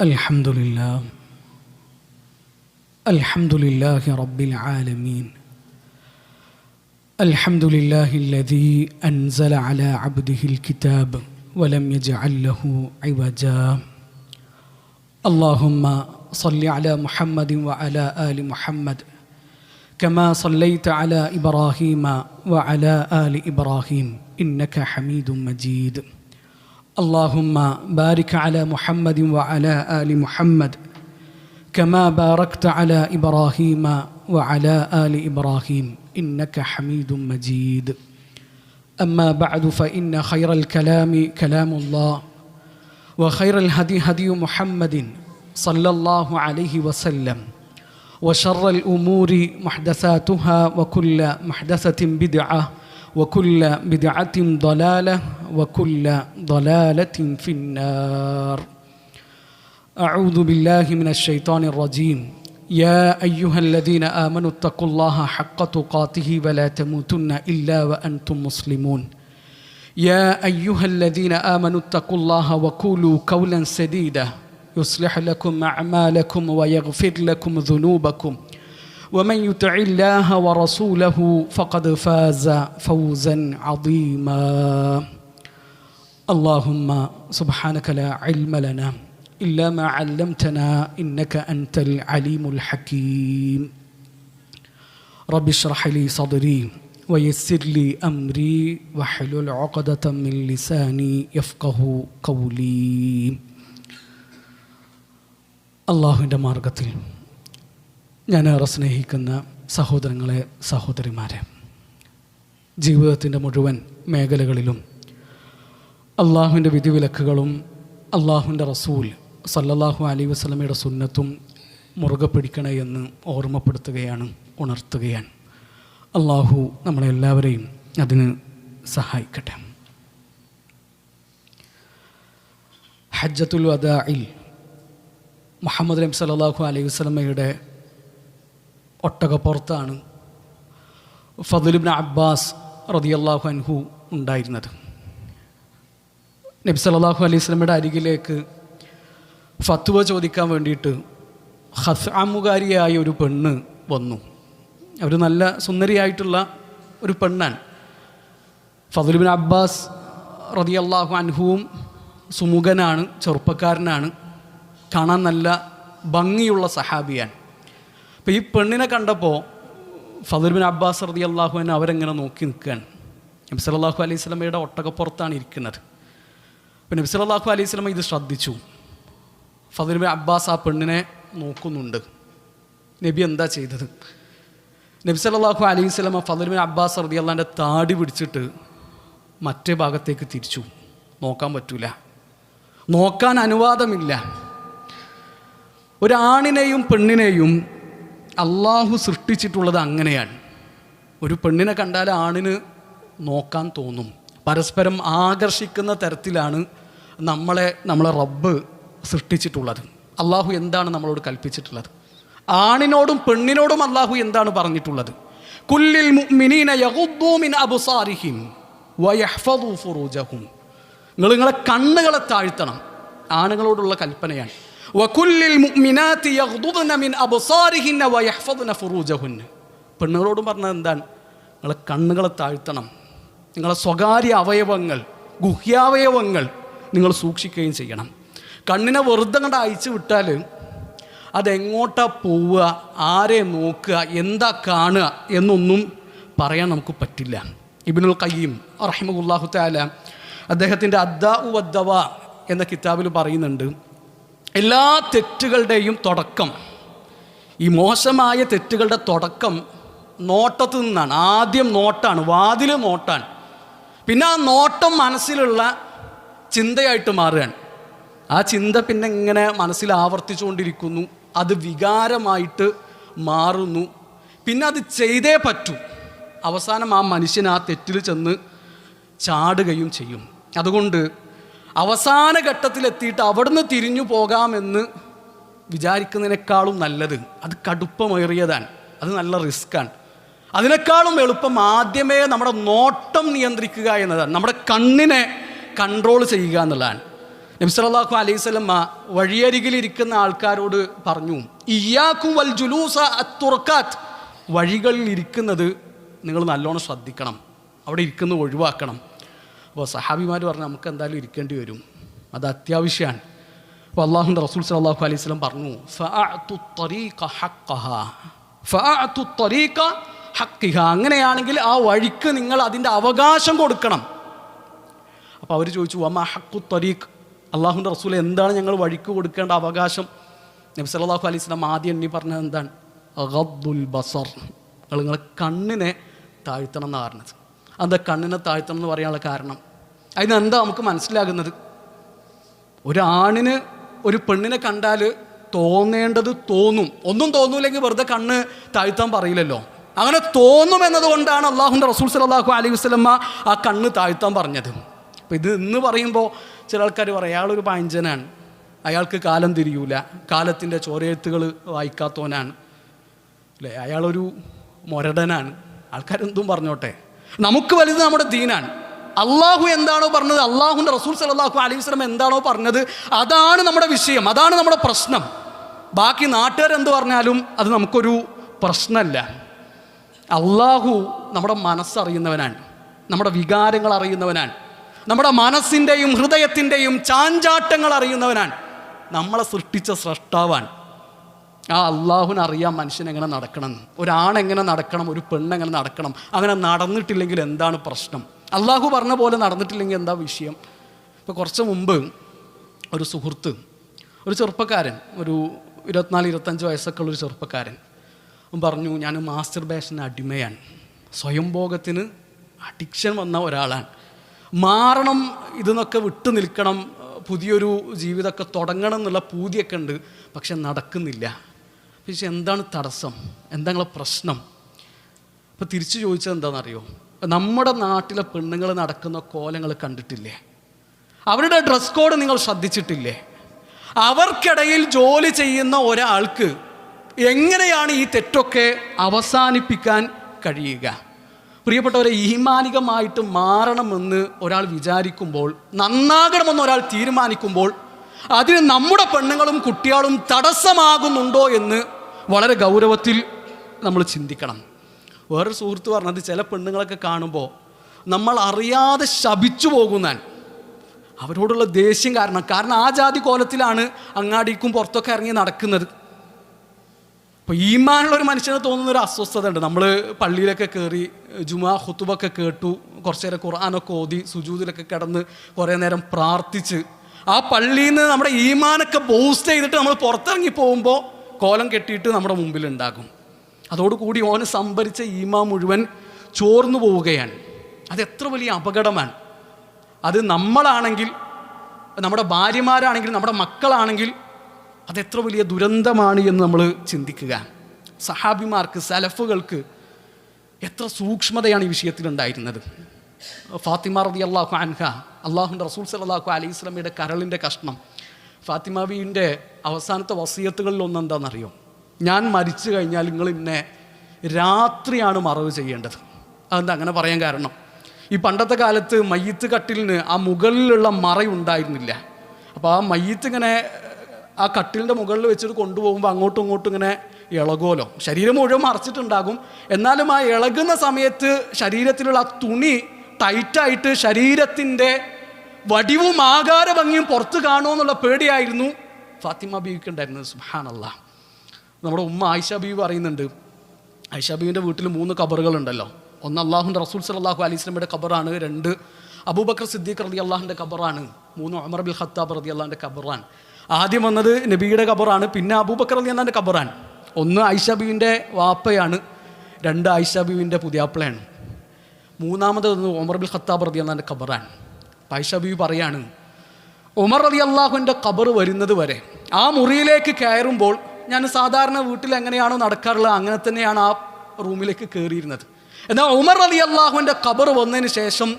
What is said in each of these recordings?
الحمد لله رب العالمين. الحمد لله الذي أنزل على عبده الكتاب ولم يجعل له عوجا. اللهم صل على محمد وعلى آل محمد كما صليت على إبراهيم وعلى آل إبراهيم إنك حميد مجيد. اللهم بارك على محمد وعلى آل محمد كما باركت على إبراهيم وعلى آل إبراهيم إنك حميد مجيد. أما بعد فإن خير الكلام كلام الله وخير الهدي هدي محمد صلى الله عليه وسلم وشر الأمور محدثاتها وكل محدثة بدعة وكل بدعة ضلالة وكل ضلالة في النار. أعوذ بالله من الشيطان الرجيم. يا أيها الذين آمنوا اتقوا الله حق تقاته ولا تموتن إلا وأنتم مسلمون. يا أيها الذين آمنوا اتقوا الله وقولوا قولا سديدا يصلح لكم أعمالكم ويغفر لكم ذنوبكم ومن يطع الله ورسوله فقد فاز فوزا عظيما. اللهم سبحانك لا علم لنا إلا ما علمتنا إنك أنت العليم الحكيم. رب اشرح لي صدري ويسر لي أمري واحلل عقدة من لساني يفقه قولي. അള്ളാഹുവിൻ്റെ മാർഗത്തിൽ ഞാനേറെ സ്നേഹിക്കുന്ന സഹോദരങ്ങളെ, സഹോദരിമാരെ, ജീവിതത്തിൻ്റെ മുഴുവൻ മേഖലകളിലും അള്ളാഹുവിൻ്റെ വിധിവിലക്കുകളും അള്ളാഹുവിൻ്റെ റസൂൽ സല്ലല്ലാഹു അലൈഹി വസല്ലമയുടെ സുന്നത്തും മുറുകെ പിടിക്കണേ എന്ന് ഓർമ്മപ്പെടുത്തുകയാണ്, ഉണർത്തുകയാണ്. അള്ളാഹു നമ്മളെല്ലാവരെയും അതിന് സഹായിക്കട്ടെ. ഹജ്ജത്തുൽ വദാഇൽ മുഹമ്മദ് നബി സല്ലല്ലാഹു അലൈഹി വസല്ലമയുടെ ഒട്ടകപ്പുറത്താണ് ഫദ്ൽ ഇബ്നു അബ്ബാസ് റളിയല്ലാഹു അൻഹു ഉണ്ടായിരുന്നത്. നബി സല്ലല്ലാഹു അലൈഹി വസല്ലമയുടെ അരികിലേക്ക് ഫത്വ ചോദിക്കാൻ വേണ്ടിയിട്ട് ഖസ്അമുകാരിയായ ഒരു പെണ്ണ് വന്നു. അവർ നല്ല സുന്ദരിയായിട്ടുള്ള ഒരു പെണ്ണാണ്. ഫദ്ൽ ഇബ്നു അബ്ബാസ് റളിയല്ലാഹു അൻഹുവും സുമുഖനാണ്, ചെറുപ്പക്കാരനാണ്, കാണാൻ നല്ല ഭംഗിയുള്ള സഹാബിയാണ്. അപ്പോൾ ഈ പെണ്ണിനെ കണ്ടപ്പോൾ ഫദ്ൽ ഇബ്നു അബ്ബാസ് റളിയല്ലാഹു അൻഹു അവരെങ്ങനെ നോക്കി നിൽക്കുകയാണ്. നബി സല്ലല്ലാഹു അലൈഹി വസല്ലമയുടെ ഒട്ടകപ്പുറത്താണ് ഇരിക്കുന്നത്. അപ്പോൾ നബി സല്ലല്ലാഹു അലൈഹി വസല്ലമ ഇത് ശ്രദ്ധിച്ചു. ഫദ്ൽ ഇബ്നു അബ്ബാസ് ആ പെണ്ണിനെ നോക്കുന്നുണ്ട്. നബി എന്താ ചെയ്തത്? നബി സല്ലല്ലാഹു അലൈഹി വസല്ലമ ഫദ്ൽ ഇബ്നു അബ്ബാസ് റളിയല്ലാഹു അൻഹുവിൻ്റെ താടി പിടിച്ചിട്ട് മറ്റേ ഭാഗത്തേക്ക് തിരിച്ചു. നോക്കാൻ പറ്റൂല, നോക്കാൻ അനുവാദമില്ല. ഒരാണിനെയും പെണ്ണിനെയും അള്ളാഹു സൃഷ്ടിച്ചിട്ടുള്ളത് അങ്ങനെയാണ്. ഒരു പെണ്ണിനെ കണ്ടാൽ ആണിന് നോക്കാൻ തോന്നും. പരസ്പരം ആകർഷിക്കുന്ന തരത്തിലാണ് നമ്മളെ റബ്ബ് സൃഷ്ടിച്ചിട്ടുള്ളത്. അള്ളാഹു എന്താണ് നമ്മളോട് കൽപ്പിച്ചിട്ടുള്ളത്? ആണിനോടും പെണ്ണിനോടും അള്ളാഹു എന്താണ് പറഞ്ഞിട്ടുള്ളത്? കുല്ലിൽ മുഅ്മിനീന യഗുദ്ദൂ മിൻ അബ്സാരിഹിം വയഹ്ഫദൂ ഫുറൂജഹും. നിങ്ങളെ കണ്ണുകളെ താഴ്ത്തണം, ആണുങ്ങളോടുള്ള കൽപ്പനയാണ്. വകുല്ലിൽ മുഅ്മിനാതി യഗ്ദുദ്ന മിൻ അബ്സാരിഹിന്ന വയഹ്ഫദ്ന ഫുറൂജഹുന്ന. പെണ്ണുങ്ങളോടും പറഞ്ഞത് എന്താണ്? നിങ്ങളെ കണ്ണുകളെ താഴ്ത്തണം, നിങ്ങളെ സ്വകാര്യ അവയവങ്ങൾ, ഗുഹ്യാവയവങ്ങൾ നിങ്ങൾ സൂക്ഷിക്കുകയും ചെയ്യണം. കണ്ണിനെ വെറുതെ കണ്ട് അയച്ചു വിട്ടാൽ അതെങ്ങോട്ടാ പോവുക, ആരെ നോക്കുക, എന്താ കാണുക എന്നൊന്നും പറയാൻ നമുക്ക് പറ്റില്ല. ഇബ്നുൽ ഖയ്യിം റഹിമഹുല്ലാഹു തആല അദ്ദേഹത്തിൻ്റെ അദ്ദാഉ വദ്ദവാ എന്ന കിതാബിൽ പറയുന്നുണ്ട്, എല്ലാ തെറ്റുകളുടെയും തുടക്കം, ഈ മോശമായ തെറ്റുകളുടെ തുടക്കം നോട്ടത്തിൽ നിന്നാണ്. ആദ്യം നോട്ടാണ്, വാതിൽ നോട്ടാണ്. പിന്നെ ആ നോട്ടം മനസ്സിലുള്ള ചിന്തയായിട്ട് മാറുകയാണ്. ആ ചിന്ത പിന്നെ ഇങ്ങനെ മനസ്സിൽ ആവർത്തിച്ചുകൊണ്ടിരിക്കുന്നു, അത് വികാരമായിട്ട് മാറുന്നു. പിന്നെ അത് ചെയ്തേ പറ്റൂ. അവസാനം ആ മനുഷ്യൻ ആ തെറ്റിൽ ചെന്ന് ചാടുകയും ചെയ്യും. അതുകൊണ്ട് അവസാന ഘട്ടത്തിലെത്തിയിട്ട് അവിടുന്ന് തിരിഞ്ഞു പോകാമെന്ന് വിചാരിക്കുന്നതിനേക്കാളും നല്ലത്, അത് കടുപ്പമേറിയതാണ്, അത് നല്ല റിസ്ക്കാണ്. അതിനേക്കാളും എളുപ്പം ആദ്യമേ നമ്മുടെ നോട്ടം നിയന്ത്രിക്കുക എന്നതാണ്, നമ്മുടെ കണ്ണിനെ കൺട്രോൾ ചെയ്യുക എന്നുള്ളതാണ്. നബി സല്ലല്ലാഹു അലൈഹി വസല്ലം വഴിയരികിലിരിക്കുന്ന ആൾക്കാരോട് പറഞ്ഞു, ഇയ്യാക്കും വൽ ജുലൂസ അത്തുറക്കാത്ത്, വഴികളിൽ ഇരിക്കുന്നത് നിങ്ങൾ നല്ലോണം ശ്രദ്ധിക്കണം, അവിടെ ഇരിക്കുന്നത് ഒഴിവാക്കണം. അപ്പോൾ സഹാബിമാർ പറഞ്ഞു നമുക്ക് എന്തായാലും ഇരിക്കേണ്ടി വരും, അത് അത്യാവശ്യമാണ്. അപ്പോൾ അള്ളാഹുവിൻ്റെ റസൂൽ സല്ലല്ലാഹു അലൈഹി വസല്ലം പറഞ്ഞു, ഫഅഅതു ത്വരീഖ ഹഖ്ഖഹാ, ഫഅഅതു ത്വരീഖ ഹഖ്ഖിഹാ, അങ്ങനെയാണെങ്കിൽ ആ വഴിക്ക് നിങ്ങൾ അതിൻ്റെ അവകാശം കൊടുക്കണം. അപ്പോൾ അവർ ചോദിച്ചു, വമാ ഹഖ്ഖു ത്വരീഖ്, അള്ളാഹുവിൻ്റെ റസൂൽ എന്താണ് ഞങ്ങൾ വഴിക്ക് കൊടുക്കേണ്ട അവകാശം? നബി സല്ലല്ലാഹു അലൈഹി വസല്ലം ആദ്യം എണ്ണി പറഞ്ഞത് എന്താണ്? ഗദ്ദുൽ ബസർ, നിങ്ങളെ കണ്ണിനെ താഴ്ത്തണം എന്നാണ് പറഞ്ഞത്. എന്താ കണ്ണിനെ താഴ്ത്തണം എന്ന് പറയാനുള്ള കാരണം? അതിനെന്താ നമുക്ക് മനസ്സിലാകുന്നത്? ഒരാണിന് ഒരു പെണ്ണിനെ കണ്ടാൽ തോന്നേണ്ടത് തോന്നും, ഒന്നും തോന്നൂല്ലെങ്കിൽ വെറുതെ കണ്ണ് താഴ്ത്താൻ പറയില്ലല്ലോ. അങ്ങനെ തോന്നും എന്നതുകൊണ്ടാണ് അള്ളാഹുവിൻ്റെ റസൂൽ സല്ലല്ലാഹു അലൈഹി വസല്ലം ആ കണ്ണ് താഴ്ത്താൻ പറഞ്ഞത്. അപ്പോൾ ഇത് ഇന്ന് പറയുമ്പോൾ ചില ആൾക്കാർ പറയും അയാളൊരു പഴഞ്ചനാണ്, അയാൾക്ക് കാലം തിരിയൂല, കാലത്തിൻ്റെ ചോരയെഴുത്തുകൾ വായിക്കാത്തവനാണ്, അല്ലേ, അയാളൊരു മൊരടനാണ്. ആൾക്കാരെന്തും പറഞ്ഞോട്ടെ, നമുക്ക് വലുത് നമ്മുടെ ദീനാണ്. അള്ളാഹു എന്താണോ പറഞ്ഞത്, അള്ളാഹുവിൻ്റെ റസൂൽ സല്ലല്ലാഹു അലൈഹി വസല്ലം എന്താണോ പറഞ്ഞത്, അതാണ് നമ്മുടെ വിഷയം, അതാണ് നമ്മുടെ പ്രശ്നം. ബാക്കി നാട്ടുകാരെന്ത് പറഞ്ഞാലും അത് നമുക്കൊരു പ്രശ്നമല്ല. അള്ളാഹു നമ്മുടെ മനസ്സറിയുന്നവനാണ്, നമ്മുടെ വികാരങ്ങൾ അറിയുന്നവനാണ്, നമ്മുടെ മനസ്സിൻ്റെയും ഹൃദയത്തിൻ്റെയും ചാഞ്ചാട്ടങ്ങൾ അറിയുന്നവനാണ്, നമ്മളെ സൃഷ്ടിച്ച സ്രഷ്ടാവാണ്. ആ അള്ളാഹുവിനറിയാം മനുഷ്യൻ എങ്ങനെ നടക്കണം, ഒരാണെങ്ങനെ നടക്കണം, ഒരു പെണ്ണെങ്ങനെ നടക്കണം. അങ്ങനെ നടന്നിട്ടില്ലെങ്കിൽ എന്താണ് പ്രശ്നം? അള്ളാഹു പറഞ്ഞ പോലെ നടന്നിട്ടില്ലെങ്കിൽ എന്താ വിഷയം? ഇപ്പോൾ കുറച്ച് മുമ്പ് ഒരു സുഹൃത്ത്, ഒരു ചെറുപ്പക്കാരൻ, ഒരു 24-25 വയസ്സൊക്കെ ഉള്ളൊരു ചെറുപ്പക്കാരൻ പറഞ്ഞു, ഞാൻ മാസ്റ്റർബേഷന് അടിമയാണ്, സ്വയംഭോഗത്തിന് അഡിക്ഷൻ വന്ന ഒരാളാണ്, മാറണം, ഇതെന്നൊക്കെ വിട്ടു നിൽക്കണം, പുതിയൊരു ജീവിതമൊക്കെ തുടങ്ങണം എന്നുള്ള പൂതിയൊക്കെ ഉണ്ട്, പക്ഷെ നടക്കുന്നില്ല. പക്ഷെ എന്താണ് തടസ്സം, എന്താ നിങ്ങളെ പ്രശ്നം? അപ്പോൾ തിരിച്ചു ചോദിച്ചത് എന്താണെന്നറിയോ? നമ്മുടെ നാട്ടിലെ പെണ്ണുങ്ങൾ നടക്കുന്ന കോലങ്ങൾ കണ്ടിട്ടില്ലേ? അവരുടെ ഡ്രസ് കോഡ് നിങ്ങൾ ശ്രദ്ധിച്ചിട്ടില്ലേ? അവർക്കിടയിൽ ജോലി ചെയ്യുന്ന ഒരാൾക്ക് എങ്ങനെയാണ് ഈ തെറ്റൊക്കെ അവസാനിപ്പിക്കാൻ കഴിയുക? പ്രിയപ്പെട്ടവരെ, ഈമാനികമായിട്ട് മാറണമെന്ന് ഒരാൾ വിചാരിക്കുമ്പോൾ, നന്നാകണമെന്ന് ഒരാൾ തീരുമാനിക്കുമ്പോൾ, അതിന് നമ്മുടെ പെണ്ണുങ്ങളും കുട്ടികളും തടസ്സമാകുന്നുണ്ടോ എന്ന് വളരെ ഗൗരവത്തിൽ നമ്മൾ ചിന്തിക്കണം. വേറൊരു സുഹൃത്ത് പറഞ്ഞത്, ചില പെണ്ണുങ്ങളൊക്കെ കാണുമ്പോൾ നമ്മൾ അറിയാതെ ശപിച്ചു പോകുന്നാൻ, അവരോടുള്ള ദേഷ്യം കാരണം ആ ജാതി കോലത്തിലാണ് അങ്ങാടിക്കും പുറത്തൊക്കെ ഇറങ്ങി നടക്കുന്നത്. ഇപ്പോൾ ഈമാനുള്ളൊരു മനുഷ്യന് തോന്നുന്നൊരു അസ്വസ്ഥത ഉണ്ട്. നമ്മൾ പള്ളിയിലൊക്കെ കയറി ജുമാ ഖുതുബൊക്കെ കേട്ടു, കുറച്ച് നേരം ഖുർആനൊക്കെ ഓതി, സുജൂദിലൊക്കെ കിടന്ന് കുറേ നേരം പ്രാർത്ഥിച്ച്, ആ പള്ളിയിൽ നിന്ന് നമ്മുടെ ഈമാനൊക്കെ ബൂസ്റ്റ് ചെയ്തിട്ട് നമ്മൾ പുറത്തിറങ്ങി പോകുമ്പോൾ കോലം കെട്ടിയിട്ട് നമ്മുടെ മുമ്പിലുണ്ടാകും. അതോടുകൂടി ഓന് സംഭരിച്ച ഈമാൻ മുഴുവൻ ചോർന്നു പോവുകയാണ്. അതെത്ര വലിയ അപകടമാണ്. അത് നമ്മളാണെങ്കിൽ, നമ്മുടെ ഭാര്യമാരാണെങ്കിൽ, നമ്മുടെ മക്കളാണെങ്കിൽ അതെത്ര വലിയ ദുരന്തമാണ് എന്ന് നമ്മൾ ചിന്തിക്കുക. സഹാബിമാർക്ക്, സലഫുകൾക്ക് എത്ര സൂക്ഷ്മതയാണ് ഈ വിഷയത്തിലുണ്ടായിരുന്നത്. ഫാത്തിമ റളിയല്ലാഹു അൻഹ, അള്ളാഹുവിൻ്റെ റസൂൽ സല്ലല്ലാഹു അലൈഹി വസല്ലമയുടെ കരളിൻ്റെ കഷ്ണം. ഫാത്തിമ ബീവിൻ്റെ അവസാനത്തെ വസിയത്തുകളിൽ ഒന്നെന്താണെന്നറിയോ? ഞാൻ മരിച്ചു കഴിഞ്ഞാൽ നിങ്ങൾ എന്നെ രാത്രിയാണ് മറവ് ചെയ്യേണ്ടത്. അതെന്താ അങ്ങനെ പറയാൻ കാരണം? ഈ പണ്ടത്തെ കാലത്ത് മയ്യിത്ത് കട്ടിലിന് ആ മുകളിലുള്ള മറയുണ്ടായിരുന്നില്ല. അപ്പോൾ ആ മയ്യിത്ത് ഇങ്ങനെ ആ കട്ടിലിൻ്റെ മുകളിൽ വെച്ചിട്ട് കൊണ്ടുപോകുമ്പോൾ അങ്ങോട്ടും ഇങ്ങോട്ടും ഇങ്ങനെ ഇളകുമല്ലോ, ശരീരം മുഴുവൻ മറച്ചിട്ടുണ്ടാകും. എന്നാലും ആ ഇളകുന്ന സമയത്ത് ശരീരത്തിലുള്ള ആ തുണി ടൈറ്റായിട്ട് ശരീരത്തിൻ്റെ വടിവും ആകാര ഭംഗിയും പുറത്ത് കാണുമെന്നുള്ള പേടിയായിരുന്നു ഫാത്തിമ ബീവിക്ക് ഉണ്ടായിരുന്നത്. സുബ്ഹാനല്ലാഹ്. നമ്മുടെ ഉമ്മ ആയിഷ ബീവി പറയുന്നുണ്ട്, ആയിഷ ബീവിൻ്റെ വീട്ടിൽ 3 ഖബറുകളുണ്ടല്ലോ. ഒന്ന് അള്ളാഹുവിൻ്റെ റസൂൽ സല്ലല്ലാഹു അലൈഹി വസല്ലമയുടെ ഖബറാണ്, 2 അബൂബക്കർ സിദ്ദീഖ് റളിയല്ലാഹുവിൻ്റെ ഖബറാണ്, 3 ഉമർ ബിൻ ഖത്താബ് റളിയല്ലാഹുവിൻ്റെ ഖബറാണ്. ആദ്യം വന്നത് നബിയുടെ ഖബറാണ്, പിന്നെ അബൂബക്കർ റളിയല്ലാഹുവിൻ്റെ ഖബറാണ്. 1 ആയിഷ ബീവിൻ്റെ വാപ്പയാണ്, 2 ആയിഷ ബീവിൻ്റെ പുതിയാപ്പിളയാണ്, 3-മത് ഉമർ ബിൻ ഖത്താബ് റളിയല്ലാഹുവിൻ്റെ ഖബറാണ്. ആയിഷ ബീവി പറയാണ്, ഉമർ റളിയല്ലാഹുവിൻ്റെ ഖബർ വരുന്നത് വരെ ആ മുറിയിലേക്ക് കയറുമ്പോൾ ഞാൻ സാധാരണ വീട്ടിൽ എങ്ങനെയാണോ നടക്കാറുള്ളത് അങ്ങനെ തന്നെയാണ് ആ റൂമിലേക്ക് കയറിയിരുന്നത്. എന്നാൽ ഉമർ റളിയല്ലാഹുവിൻ്റെ ഖബർ വന്നതിന് ശേഷം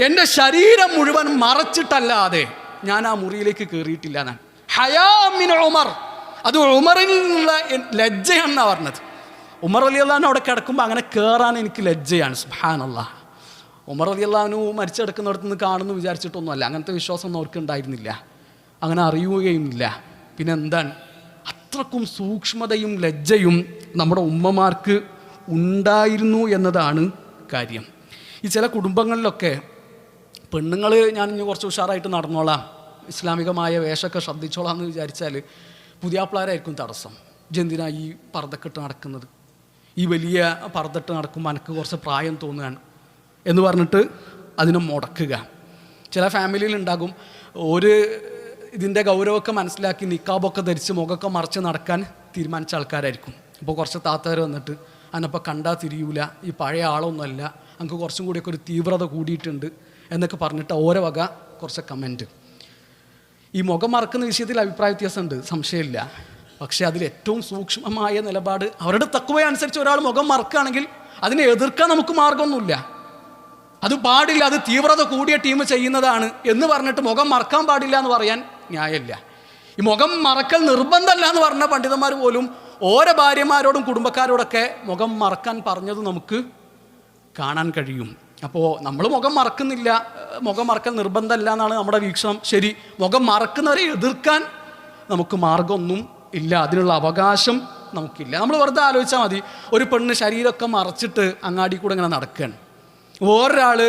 എൻ്റെ ശരീരം മുഴുവൻ മറച്ചിട്ടല്ലാതെ ഞാൻ ആ മുറിയിലേക്ക് കയറിയിട്ടില്ല. ഞാൻ ഹയാ മിൻ ഉമർ, അത് ഉമറിനുള്ള ലജ്ജയാണെന്നാണ് പറഞ്ഞത്. ഉമർ റളിയല്ലാഹു അവിടെ കിടക്കുമ്പോൾ അങ്ങനെ കയറാൻ എനിക്ക് ലജ്ജയാണ്. സുബ്ഹാനല്ലാഹ്. ഉമർ റളിയല്ലാഹു മരിച്ചെടുക്കുന്നിടത്ത് നിന്ന് കാണുന്നു വിചാരിച്ചിട്ടൊന്നുമല്ല, അങ്ങനത്തെ വിശ്വാസമൊന്നും അവർക്ക് ഉണ്ടായിരുന്നില്ല. അങ്ങനെ അറിയുകയുമില്ല. പിന്നെ എന്താണ്, അത്രക്കും സൂക്ഷ്മതയും ലജ്ജയും നമ്മുടെ ഉമ്മമാർക്ക് ഉണ്ടായിരുന്നു എന്നതാണ് കാര്യം. ഈ ചില കുടുംബങ്ങളിലൊക്കെ പെണ്ണുങ്ങൾ ഞാൻ ഇനി കുറച്ച് ഉഷാറായിട്ട് നടന്നോളാം, ഇസ്ലാമികമായ വേഷമൊക്കെ ശ്രദ്ധിച്ചോളാം എന്ന് വിചാരിച്ചാൽ പുതിയാപ്പിളാരായിരിക്കും തടസ്സം. ഇതെന്തിനാ ഈ പർദ്ദക്കെട്ട് നടക്കുന്നത്, ഈ വലിയ പർദ്ദട്ട് നടക്കുമ്പോൾ എനിക്ക് കുറച്ച് പ്രായം തോന്നുകയാണ് എന്ന് പറഞ്ഞിട്ട് അതിനെ മുടക്കുക. ചില ഫാമിലിയിൽ ഉണ്ടാകും ഒരു ഇതിൻ്റെ ഗൗരവമൊക്കെ മനസ്സിലാക്കി നിക്കാബൊക്കെ ധരിച്ച് മുഖമൊക്കെ മറച്ച് നടക്കാൻ തീരുമാനിച്ച ആൾക്കാരായിരിക്കും. അപ്പോൾ കുറച്ച് താത്താർ വന്നിട്ട് അതിനപ്പോൾ കണ്ടാൽ തിരിയൂല, ഈ പഴയ ആളൊന്നുമല്ല, നമുക്ക് കുറച്ചും കൂടിയൊക്കെ ഒരു തീവ്രത കൂടിയിട്ടുണ്ട് എന്നൊക്കെ പറഞ്ഞിട്ട് ഓരോ വക കുറച്ച് കമൻറ്റ്. ഈ മുഖം മറക്കുന്ന വിഷയത്തിൽ അഭിപ്രായ വ്യത്യാസമുണ്ട്, സംശയമില്ല. പക്ഷേ അതിൽ ഏറ്റവും സൂക്ഷ്മമായ നിലപാട്, അവരുടെ തഖ്വ അനുസരിച്ച് ഒരാൾ മുഖം മറക്കുകയാണെങ്കിൽ അതിനെ എതിർക്കാൻ നമുക്ക് മാർഗമൊന്നുമില്ല. അത് പാടില്ല, അത് തീവ്രത കൂടിയ ടീം ചെയ്യുന്നതാണ് എന്ന് പറഞ്ഞിട്ട് മുഖം മറക്കാൻ പാടില്ല എന്ന് പറയാൻ ന്യായമില്ല. ഈ മുഖം മറക്കൽ നിർബന്ധമല്ല എന്ന് പറഞ്ഞ പണ്ഡിതന്മാർ പോലും ഓരോ ഭാര്യമാരോടും കുടുംബക്കാരോടൊക്കെ മുഖം മറക്കാൻ പറഞ്ഞത് നമുക്ക് കാണാൻ കഴിയും. അപ്പോൾ നമ്മൾ മുഖം മറക്കുന്നില്ല, മുഖം മറക്കൽ നിർബന്ധമല്ല എന്നാണ് നമ്മുടെ വീക്ഷണം. ശരി, മുഖം മറക്കുന്നവരെ എതിർക്കാൻ നമുക്ക് മാർഗമൊന്നും ഇല്ല, അതിനുള്ള അവകാശം നമുക്കില്ല. നമ്മൾ വെറുതെ ആലോചിച്ചാൽ മതി, ഒരു പെണ്ണ് ശരീരമൊക്കെ മറച്ചിട്ട് അങ്ങാടി കൂടെ ഇങ്ങനെ നടക്കുകയാണ്, വേറൊരാൾ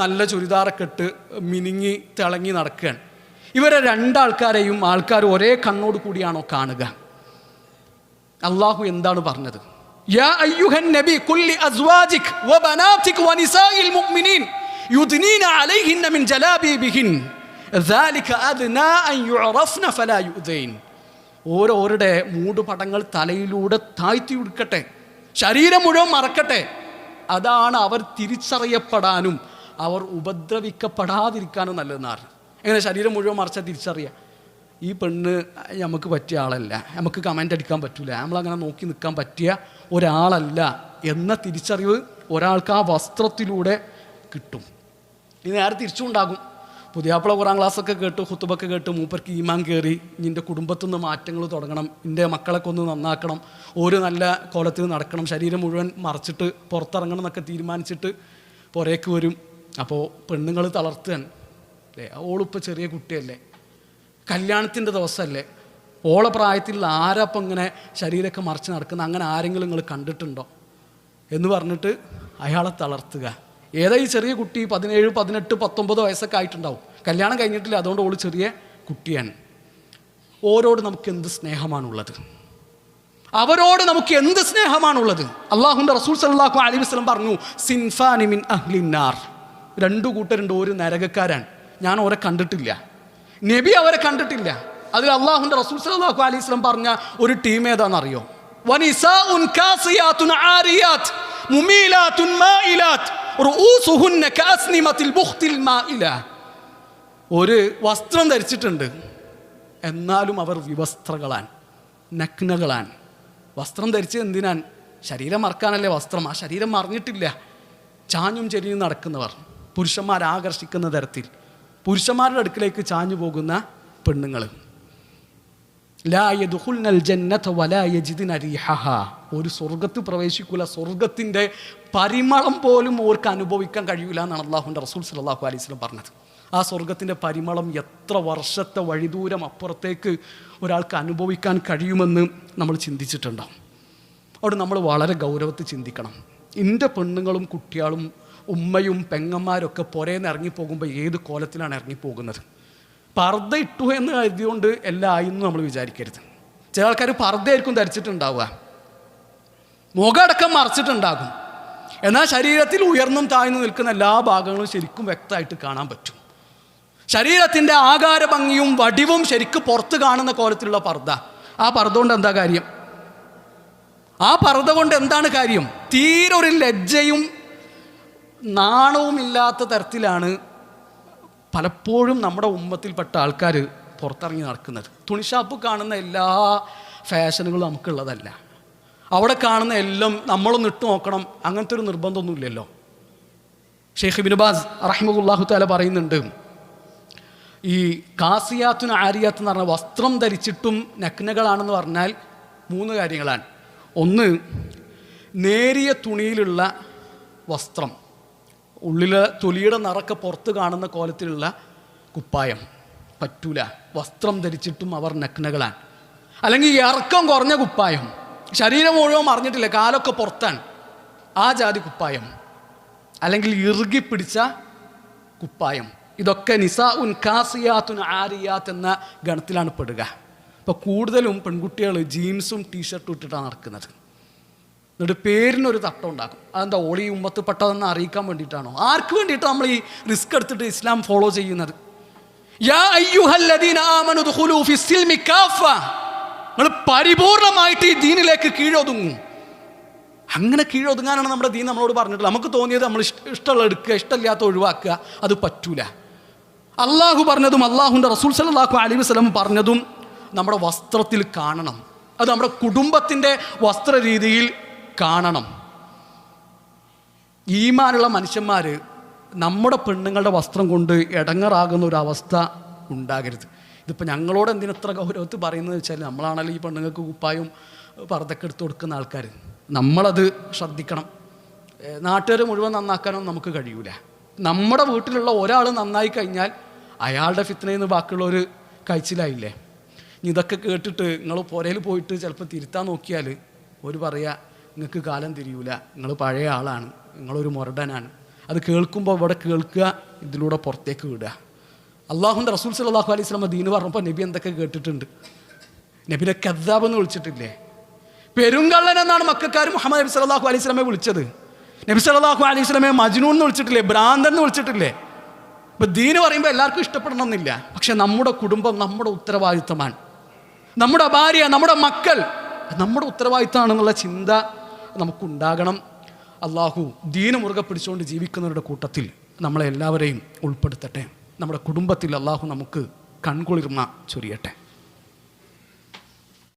നല്ല ചുരിദാറൊക്കെ ഇട്ട് മിനുങ്ങി തിളങ്ങി നടക്കുകയാണ്. ഇവരെ രണ്ടാൾക്കാരെയും ആൾക്കാർ ഒരേ കണ്ണോട് കൂടിയാണോ കാണുക? അള്ളാഹു എന്താണ് പറഞ്ഞത്? യാ അയ്യുഹൻ നബി കുല്ലി അസ്വാജിക് വബനാതിക് വനിസാഇൽ മുഅ്മിനീൻ യുദ്നീന അലൈഹിന്ന മിൻ ജലാബീബിഹിൻ ദാലിക അദ്നാ അൻ യുഅറഫ്ന ഫലാ യുദൈൻ. ഓരോരുടെ മൂടുപടങ്ങൾ തലയിലൂടെ താഴ്ത്തി ഉടുക്കട്ടെ, ശരീരം മുഴുവൻ മറക്കട്ടെ, അതാണ് അവർ തിരിച്ചറിയപ്പെടാനും അവർ ഉപദ്രവിക്കപ്പെടാതിരിക്കാനും നല്ലതെന്നാണ്. എങ്ങനെ ശരീരം മുഴുവൻ മറച്ചാൽ തിരിച്ചറിയാം ഈ പെണ്ണ് നമുക്ക് പറ്റിയ ആളല്ല, നമുക്ക് കമൻ്റ് അടിക്കാൻ പറ്റില്ല, നമ്മളങ്ങനെ നോക്കി നിൽക്കാൻ പറ്റിയ ഒരാളല്ല എന്ന തിരിച്ചറിവ് ഒരാൾക്ക് ആ വസ്ത്രത്തിലൂടെ കിട്ടും. ഇത് നേരെ തിരിച്ചുണ്ടാകും. പുതിയാപ്പിള ഖുറാൻ ക്ലാസ്സൊക്കെ കേട്ട് ഖുതുബൊക്കെ കേട്ട് മൂപ്പർക്ക് ഈമാൻ കയറി, നിൻ്റെ കുടുംബത്തിൽ നിന്ന് മാറ്റങ്ങൾ തുടങ്ങണം, എൻ്റെ മക്കളൊക്കെ ഒന്ന് നന്നാക്കണം, ഒരു നല്ല കോലത്തിൽ നടക്കണം, ശരീരം മുഴുവൻ മറച്ചിട്ട് പുറത്തിറങ്ങണം എന്നൊക്കെ തീരുമാനിച്ചിട്ട് പുറേക്ക് വരും. അപ്പോൾ പെണ്ണുങ്ങൾ തളർത്തുകയാണ് അല്ലേ, ഓളിപ്പോൾ ചെറിയ കുട്ടിയല്ലേ, കല്യാണത്തിൻ്റെ ദിവസമല്ലേ, ഓള പ്രായത്തിലുള്ള ആരപ്പം ഇങ്ങനെ ശരീരമൊക്കെ മറച്ച് നടക്കുന്ന, അങ്ങനെ ആരെങ്കിലും നിങ്ങൾ കണ്ടിട്ടുണ്ടോ എന്ന് പറഞ്ഞിട്ട് അയാളെ തളർത്തുക. ഏതാ ഈ ചെറിയ കുട്ടി? 17, 18, 19 വയസ്സൊക്കെ ആയിട്ടുണ്ടാവും, കല്യാണം കഴിഞ്ഞിട്ടില്ല, അതുകൊണ്ട് ഓള് ചെറിയ കുട്ടിയാണ്. ഓരോട് നമുക്ക് എന്ത് സ്നേഹമാണുള്ളത്, അവരോട് നമുക്ക് എന്ത് സ്നേഹമാണുള്ളത്? അള്ളാഹുവിൻ്റെ റസൂൽ സല്ലല്ലാഹു അലൈഹി വസല്ലം പറഞ്ഞു, സിൻഫാനി മിൻ അഹ്ലിന്നാർ, 2 കൂട്ടരുണ്ട്, ഒരു നരകക്കാരാണ്. ഞാൻ അവരെ കണ്ടിട്ടില്ല, നബി അവരെ കണ്ടിട്ടില്ല. അതിൽ അള്ളാഹുവിൻ്റെ റസൂൽ സല്ലല്ലാഹു അലൈഹി വസല്ലം പറഞ്ഞ ഒരു ടീം ഏതാണെന്നറിയോ? വനിസാഉൻ കാസിയാത്തുൻ ആരിയാത്ത് മുമീലാത്തുൻ മായിലാത്ത് റൂസുഹുന്ന കഅസ്നിമത്തിൽ ബുഖ്തിൽ മായില. ഒരു വസ്ത്രം ധരിച്ചിട്ടുണ്ട്, എന്നാലും അവർ വിവസ്ത്രകളാണ്, നഗ്നകളാണ്. വസ്ത്രം ധരിച്ച് എന്തിനാൻ? ശരീരം മറക്കാനല്ലേ വസ്ത്രം. ആ ശരീരം മറിഞ്ഞിട്ടില്ല, ചാഞ്ഞും ചെരിഞ്ഞും നടക്കുന്നവർ, പുരുഷന്മാരെ ആകർഷിക്കുന്ന തരത്തിൽ പുരുഷന്മാരുടെ അടുക്കിലേക്ക് ചാഞ്ഞു പോകുന്ന പെണ്ണുങ്ങൾ. ലാ യദ്ഖുൽനൽ ജന്നത വലാ യജിദുന റീഹഹാ, ഒരു സ്വർഗ്ഗത്ത് പ്രവേശിക്കൂല, സ്വർഗ്ഗത്തിൻ്റെ പരിമളം പോലും ഓർക്ക് അനുഭവിക്കാൻ കഴിയില്ല എന്നാണ് അള്ളാഹുവിൻ്റെ റസൂൽ സല്ലല്ലാഹു അലൈഹി വസല്ലം പറഞ്ഞത്. ആ സ്വർഗ്ഗത്തിൻ്റെ പരിമളം എത്ര വർഷത്തെ വഴിദൂരം അപ്പുറത്തേക്ക് ഒരാൾക്ക് അനുഭവിക്കാൻ കഴിയുമെന്ന് നമ്മൾ ചിന്തിച്ചിട്ടുണ്ടോ? അവിടെ നമ്മൾ വളരെ ഗൗരവത്തിൽ ചിന്തിക്കണം. എൻ്റെ പെണ്ണുങ്ങളും കുട്ടികളും ഉമ്മയും പെങ്ങന്മാരൊക്കെ പുരേന്ന് ഇറങ്ങിപ്പോകുമ്പോൾ ഏത് കോലത്തിലാണ് ഇറങ്ങിപ്പോകുന്നത്? പർദ്ദ ഇട്ടു എന്ന് കരുതിയുകൊണ്ട് എല്ലാം ആയിരുന്നു നമ്മൾ വിചാരിക്കരുത്. ചില ആൾക്കാർ പർദ്ദയായിരിക്കും ധരിച്ചിട്ടുണ്ടാവുക, മുഖമടക്കം മറച്ചിട്ടുണ്ടാകും, എന്നാൽ ശരീരത്തിൽ ഉയർന്നും താഴ്ന്നു നിൽക്കുന്ന എല്ലാ ഭാഗങ്ങളും ശരിക്കും വ്യക്തമായിട്ട് കാണാൻ പറ്റും. ശരീരത്തിൻ്റെ ആകാര ഭംഗിയും വടിവും ശരിക്കും പുറത്ത് കാണുന്ന കോലത്തിലുള്ള പർദ്ദ. ആ പർദ്ദ കൊണ്ട് എന്താ കാര്യം? ആ പർദ്ദ കൊണ്ട് എന്താണ് കാര്യം? തീരെ ഒരു ലജ്ജയും നാണവും ഇല്ലാത്ത തരത്തിലാണ് പലപ്പോഴും നമ്മുടെ ഉമ്മത്തിൽപ്പെട്ട ആൾക്കാർ പുറത്തിറങ്ങി നടക്കുന്നത്. തുണിഷാപ്പ് കാണുന്ന എല്ലാ ഫാഷനുകളും നമുക്കുള്ളതല്ല, അവിടെ കാണുന്ന എല്ലാം നമ്മളൊന്ന് ഇട്ട് നോക്കണം, അങ്ങനത്തെ ഒരു നിർബന്ധമൊന്നുമില്ലല്ലോ. ഷെയ്ഖ് ഇബ്നു ബാസ് റഹിമഹുല്ലാഹു തആല പറയുന്നുണ്ട്, ഈ കാസിയാത്തുൻ ആരിയാത്ത് എന്ന് പറഞ്ഞാൽ വസ്ത്രം ധരിച്ചിട്ടും നഗ്നകളാണെന്ന് പറഞ്ഞാൽ 3 കാര്യങ്ങളാണ്. ഒന്ന്, നേരിയ തുണിയിലുള്ള വസ്ത്രം, ഉള്ളിലെ തൊലിയുടെ നിറക്കെ പുറത്ത് കാണുന്ന കോലത്തിലുള്ള കുപ്പായം. പറ്റൂല. വസ്ത്രം ധരിച്ചിട്ടും അവർ നഗ്നകളാണ്. അല്ലെങ്കിൽ ഇറക്കം കുറഞ്ഞ കുപ്പായം, ശരീരം മുഴുവൻ മറിഞ്ഞിട്ടില്ല, കാലൊക്കെ പുറത്താണ്, ആ ജാതി കുപ്പായം. അല്ലെങ്കിൽ ഇറുകി പിടിച്ച കുപ്പായം. ഇതൊക്കെ നിസാഉൻ കാസിയാത്തുൻ ആരിയാത്ത് എന്ന ഗണത്തിലാണ് പെടുക. ഇപ്പോൾ കൂടുതലും പെൺകുട്ടികൾ ജീൻസും ടീഷർട്ടും ഇട്ടിട്ടാണ് നടക്കുന്നത്. എന്നിട്ട് പേരിനൊരു തട്ടം ഉണ്ടാക്കും. അതെന്താ, ഓളി ഉമ്മത്ത് പെട്ടതെന്ന് അറിയിക്കാൻ വേണ്ടിയിട്ടാണോ? ആർക്ക് വേണ്ടിയിട്ടാണ് നമ്മൾ ഈ റിസ്ക് എടുത്തിട്ട് ഇസ്ലാം ഫോളോ ചെയ്യുന്നത്? യാ അയ്യുഹല്ലദീന ആമനു ദുഖുലൂ ഫിസ്സിൽമി കാഫ, നിങ്ങൾ പരിപൂർണമായിട്ട് ഈ ദീനിലേക്ക് കീഴൊതുങ്ങും. അങ്ങനെ കീഴൊതുങ്ങാനാണ് നമ്മുടെ ദീൻ നമ്മളോട് പറഞ്ഞിട്ടുള്ളത്. നമുക്ക് തോന്നിയത് നമ്മൾ ഇഷ്ടമുള്ള എടുക്കുക, ഇഷ്ടമില്ലാത്ത ഒഴിവാക്കുക, അത് പറ്റൂല. അള്ളാഹു പറഞ്ഞതും അള്ളാഹുവിൻ്റെ റസൂൽ സല്ലല്ലാഹു അലൈഹി വസല്ലം പറഞ്ഞതും നമ്മുടെ വസ്ത്രത്തിൽ കാണണം. അത് നമ്മുടെ കുടുംബത്തിൻ്റെ വസ്ത്രരീതിയിൽ കാണണം. ഈമാനുള്ള മനുഷ്യന്മാർ നമ്മുടെ പെണ്ണുങ്ങളുടെ വസ്ത്രം കൊണ്ട് ഇടങ്ങറാകുന്ന ഒരു അവസ്ഥ ഉണ്ടാകരുത്. ഇതിപ്പോൾ ഞങ്ങളോട് എന്തിനത്ര ഗൗരവത്തിൽ പറയുന്നത് വെച്ചാൽ, നമ്മളാണല്ലോ ഈ പെണ്ണുങ്ങൾക്ക് കുപ്പായും പർദ്ദയൊക്കെ എടുത്ത് കൊടുക്കുന്ന ആൾക്കാർ. നമ്മളത് ശ്രദ്ധിക്കണം. നാട്ടുകാർ മുഴുവൻ നന്നാക്കാനൊന്നും നമുക്ക് കഴിയൂല. നമ്മുടെ വീട്ടിലുള്ള ഒരാൾ നന്നായി കഴിഞ്ഞാൽ അയാളുടെ ഫിത്നയിൽ നിന്ന് ബാക്കിയുള്ളവർ കഴിച്ചിലായില്ലേ. ഇതൊക്കെ കേട്ടിട്ട് നിങ്ങൾ പുരയിൽ പോയിട്ട് ചിലപ്പോൾ തിരുത്താൻ നോക്കിയാൽ ഒരു പറയുക, നിങ്ങൾക്ക് കാലം തിരിയൂല, നിങ്ങൾ പഴയ ആളാണ്, നിങ്ങളൊരു മുരടനാണ്. അത് കേൾക്കുമ്പോൾ ഇവിടെ കേൾക്കുക, ഇതിലൂടെ പുറത്തേക്ക് വിടുക. അള്ളാഹുവിൻ്റെ റസൂൽ സല്ലല്ലാഹു അലൈഹി വസല്ലം ദീന് പറഞ്ഞപ്പോൾ നബി എന്തൊക്കെ കേട്ടിട്ടുണ്ട്. നബിനെ കദ്ദാബ് എന്ന് വിളിച്ചിട്ടില്ലേ? പെരുങ്കള്ളൻ എന്നാണ് മക്കക്കാർ മുഹമ്മദ് നബി സല്ലല്ലാഹു അലൈഹി വസല്ലമയെ വിളിച്ചത്. നബി സല്ലല്ലാഹു അലൈഹി വസല്ലമയെ മജ്നൂൻ എന്ന് വിളിച്ചിട്ടില്ലേ? ഭ്രാന്തൻ എന്ന് വിളിച്ചിട്ടില്ലേ? ഇപ്പം ദീന് പറയുമ്പോൾ എല്ലാവർക്കും ഇഷ്ടപ്പെടണമെന്നില്ല. പക്ഷെ നമ്മുടെ കുടുംബം നമ്മുടെ ഉത്തരവാദിത്തമാണ്. നമ്മുടെ ഭാര്യ, നമ്മുടെ മക്കൾ നമ്മുടെ ഉത്തരവാദിത്തമാണെന്നുള്ള ചിന്ത നമുക്കുണ്ടാകണം. അള്ളാഹു ദീന് മുറുകെ പിടിച്ചുകൊണ്ട് ജീവിക്കുന്നവരുടെ കൂട്ടത്തിൽ നമ്മളെല്ലാവരെയും ഉൾപ്പെടുത്തട്ടെ. നമ്മുടെ കുടുംബത്തിൽ അള്ളാഹു നമുക്ക് കൺകുളിർമ ചൊരിയട്ടെ.